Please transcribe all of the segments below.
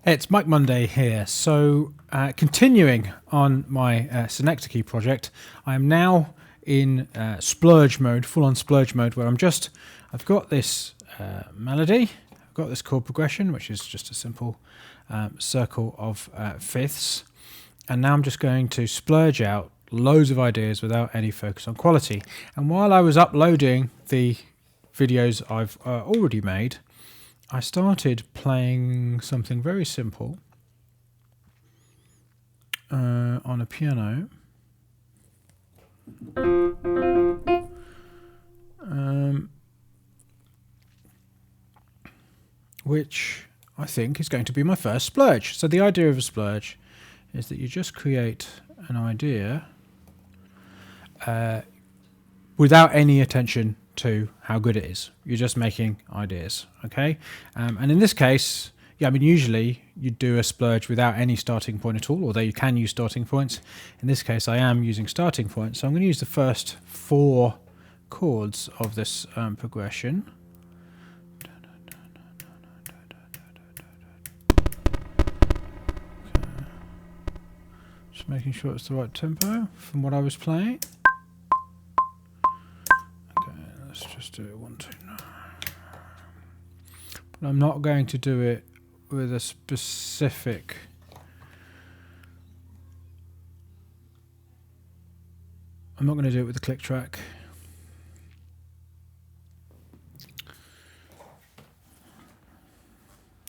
It's Mike Monday here. So continuing on my Synecdoche project, I am now in Splurge mode, full-on Splurge mode, where I've got this melody, I've got this chord progression, which is just a simple circle of fifths, and now I'm just going to splurge out loads of ideas without any focus on quality. And while I was uploading the videos I've already made, I started playing something very simple on a piano, which I think is going to be my first splurge. So the idea of a splurge is that you just create an idea without any attention to how good it is. You're just making ideas, okay? And in this case, yeah, I mean, usually you do a splurge without any starting point at all, although you can use starting points. In this case, I am using starting points, so I'm going to use the first 4 chords of this progression. Okay. Just making sure it's the right tempo from what I was playing. Let's just do it 1, 2, 9. But I'm not going to do it with a specific I'm not going to do it with the click track.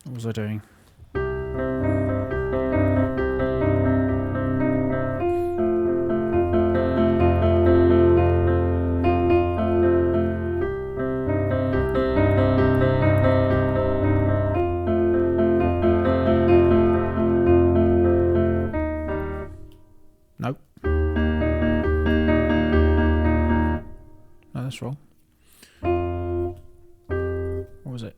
What was I doing? Nope. No, that's wrong. What was it?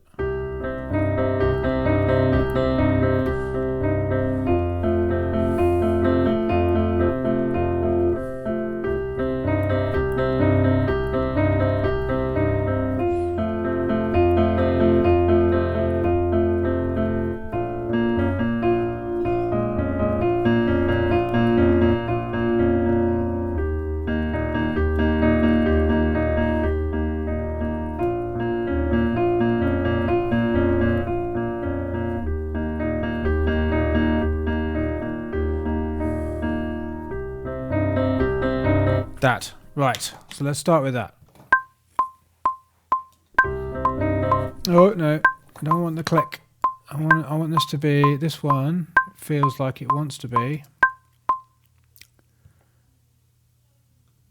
That. Right. So let's start with that. Oh no, I don't want the click. I want this to be, this one feels like it wants to be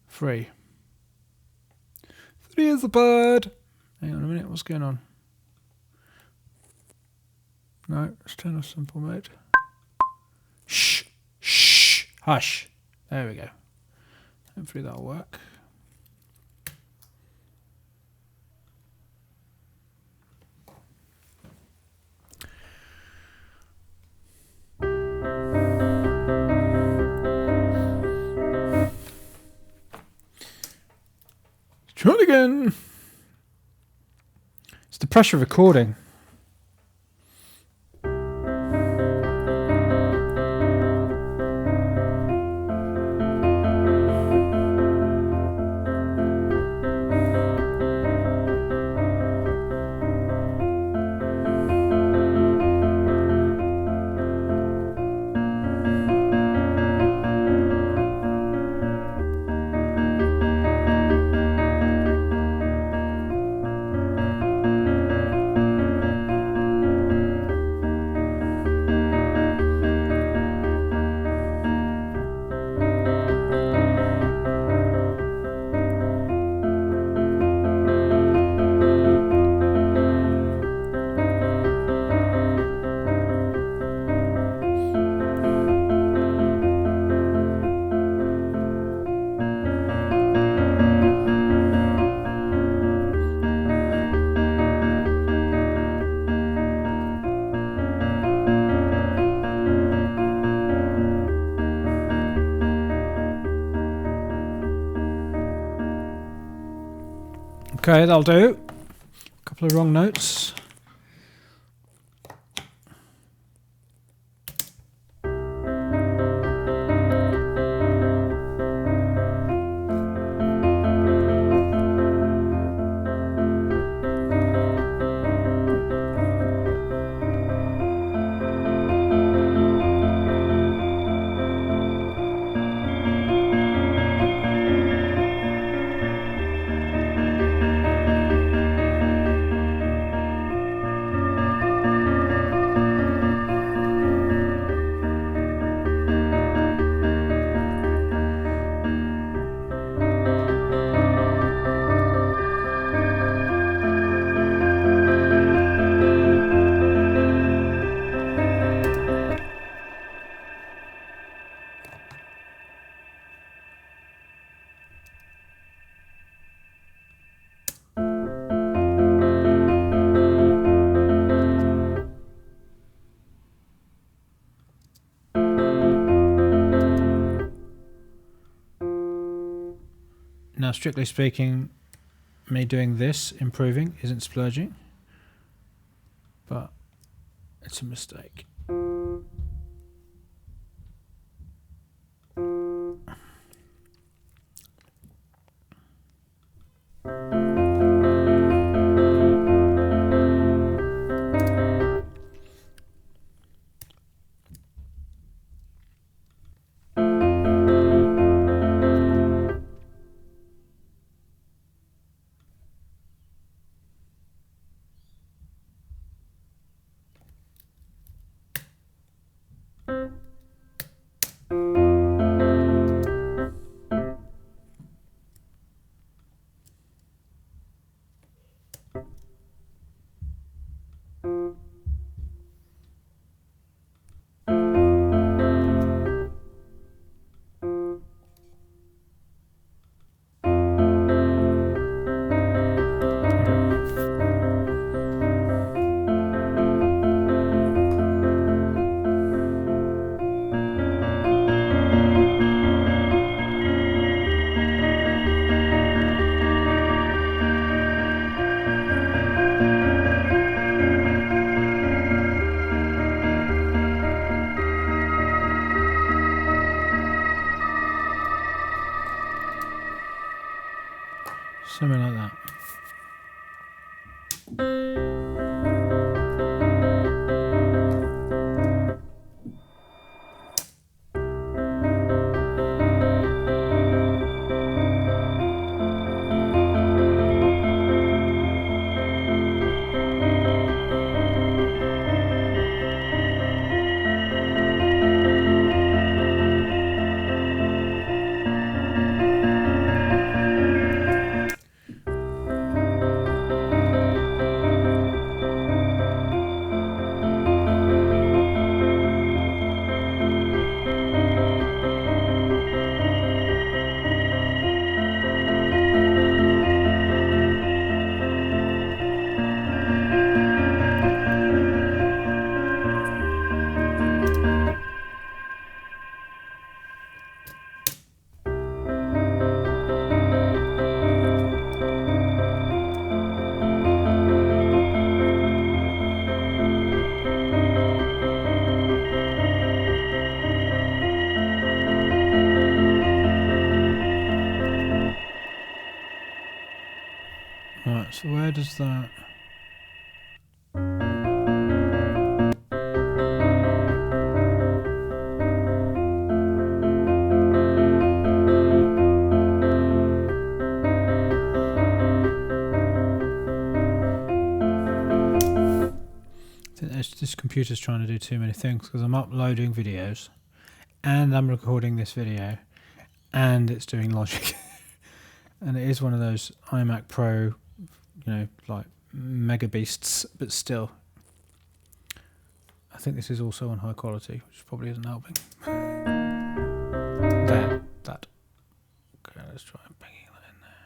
free. Free as a bird. Hang on a minute, what's going on? No, let's turn off simple mode. Shh, shh, hush. There we go. Hopefully that'll work. Try it again. It's the pressure of recording. Okay, that'll do. A couple of wrong notes. Now, strictly speaking, me doing this, improving, isn't splurging, but it's a mistake. Something like that. Right, so where does that... This computer's trying to do too many things because I'm uploading videos and I'm recording this video and it's doing logic. And it is one of those iMac Pro, you know, like mega beasts, but still. I think this is also on high quality, which probably isn't helping. There, that. Okay, let's try banging that in there.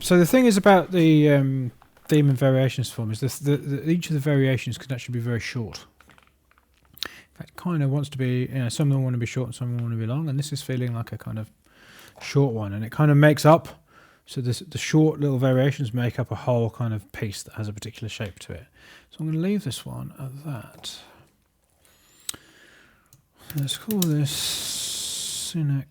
So the thing is about the theme and variations form is each of the variations can actually be very short. In fact, kind of wants to be, some of them want to be short and some of them want to be long, and this is feeling like a kind of short one, and it kind of makes up. So the short little variations make up a whole kind of piece that has a particular shape to it. So I'm going to leave this one at that. Let's call this Synec.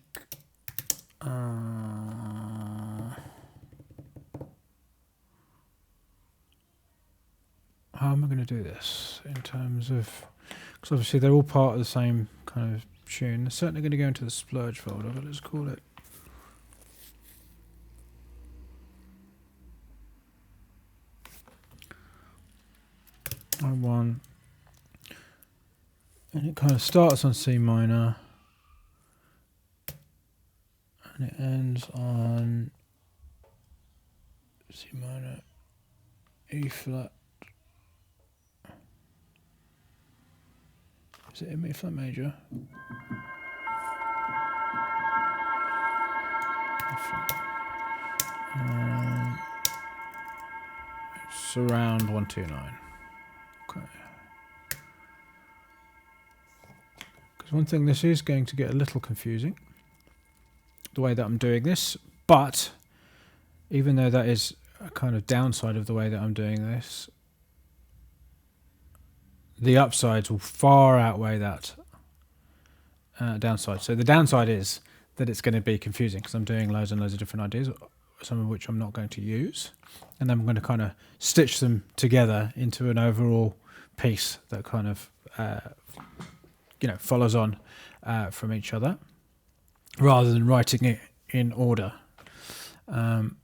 How am I going to do this in terms of, because obviously they're all part of the same kind of tune. They're certainly going to go into the Splurge folder, but let's call it I1, and it kind of starts on C minor and it ends on C minor, E flat. Is it in E flat major? It's around 129. Okay. Because one thing, this is going to get a little confusing, the way that I'm doing this, but even though that is a kind of downside of the way that I'm doing this, the upsides will far outweigh that downside. So the downside is that it's going to be confusing because I'm doing loads and loads of different ideas, some of which I'm not going to use, and then I'm going to kind of stitch them together into an overall piece that kind of follows on from each other, rather than writing it in order. And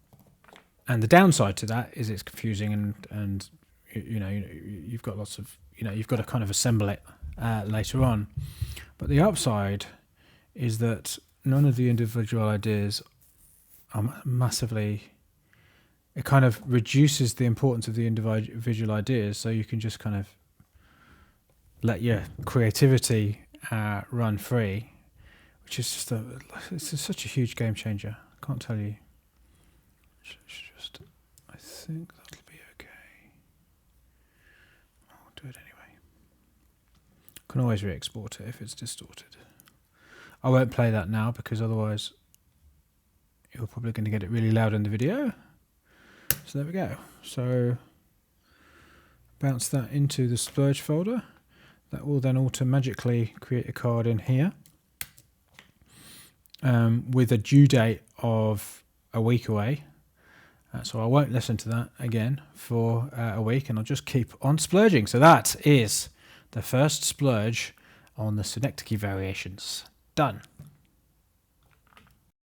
the downside to that is it's confusing, and you've got lots of you've got to kind of assemble it later on. But the upside is that none of the individual ideas are massively. It kind of reduces the importance of the individual ideas, so you can just kind of let your creativity run free, which is just it's such a huge game changer. I can't tell you. I think that'll be okay. I'll do it anyway. Can always re-export it if it's distorted. I won't play that now because otherwise you're probably going to get it really loud in the video. So there we go. So bounce that into the Splurge folder. That will then automatically create a card in here with a due date of a week away. So I won't listen to that again for a week, and I'll just keep on splurging. So that is the first splurge on the Synecdoche variations. Done.